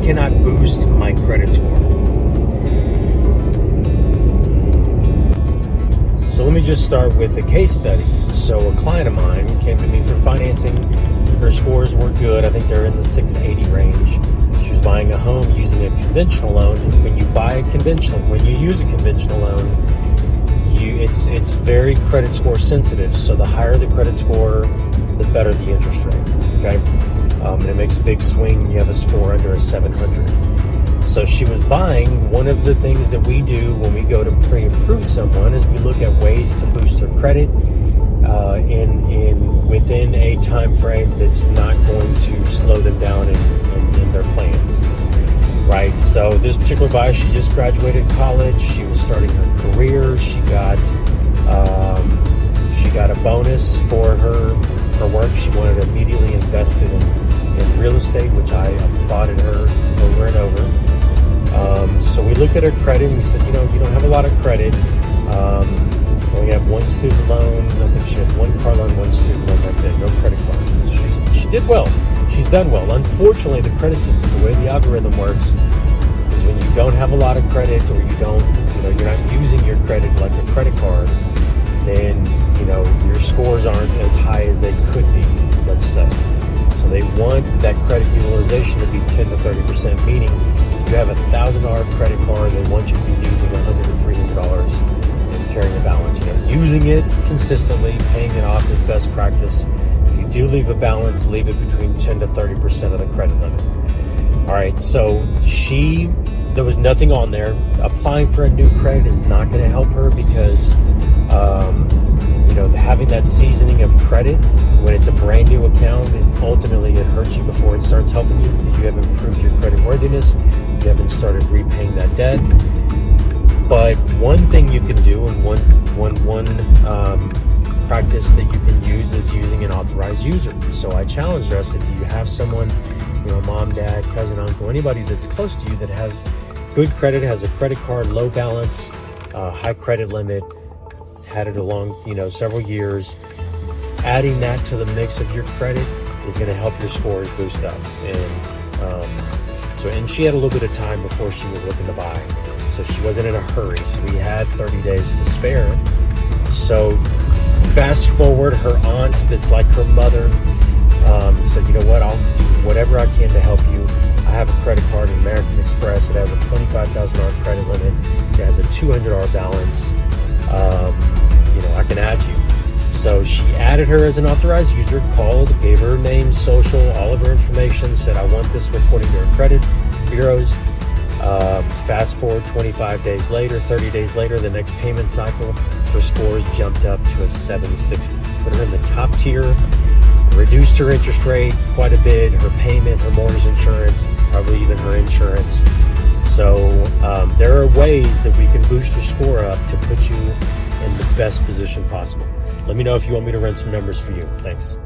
can I boost my credit score? So let me just start with a case study. So a client of mine came to me for financing. Her scores were good. I think they're in the 680 range. She was buying a home using a conventional loan. And when you use a conventional loan, it's very credit score sensitive. So the higher the credit score, the better the interest rate. Okay, and it makes a big swing when you have a score under a 700. So she was buying. One of the things that we do when we go to pre-approve someone is we look at ways to boost their credit within a time frame that's not going to slow them down in their plans. Right. So this particular buyer, she just graduated college. She was starting her career. She got a bonus for her work. She wanted to immediately invest it in real estate, which I applauded her over and over. So we looked at her credit and we said, you don't have a lot of credit. You only have one student loan. I think she had one car loan, one student loan. That's it. No credit cards. She did well. She's done well. Unfortunately, the credit system, the way the algorithm works, is when you don't have a lot of credit or you're not using your credit like a credit card, then your scores aren't as high as they could be, let's say. So they want that credit utilization to be 10 to 30%, meaning if you have a $1,000 credit card, they want you to be using $100 to $300 and carrying a balance. Using it consistently, paying it off is best practice. If you do leave a balance, leave it between 10 to 30% of the credit limit. All right, so there was nothing on there. Applying for a new credit is not going to help her because having that seasoning of credit when it's a brand new account, and ultimately it hurts you before it starts helping you because you haven't improved your credit worthiness, you haven't started repaying that debt. But one thing you can do, and one practice that you can use, is using an authorized user. So I challenged her. I said, do you have someone, mom, dad, cousin, uncle, anybody that's close to you that has good credit, has a credit card, low balance, high credit limit, had it along, several years? Adding that to the mix of your credit is going to help your scores boost up. And she had a little bit of time before she was looking to buy. So she wasn't in a hurry. So we had 30 days to spare. So fast forward, her aunt, that's like her mother, said, you know what, I'll do whatever I can to help you. I have a credit card in American Express. It has a $25,000 credit limit. It has a $200 balance. I can add you. So she added her as an authorized user, called, gave her name, social, all of her information, said, I want this reporting to her credit bureaus. Fast forward 25 days later, 30 days later, the next payment cycle, her scores jumped up to a 760. Put her in the top tier, reduced her interest rate quite a bit, her payment, her mortgage insurance, probably even her insurance. So there are ways that we can boost your score up to put you in the best position possible. Let me know if you want me to run some numbers for you. Thanks.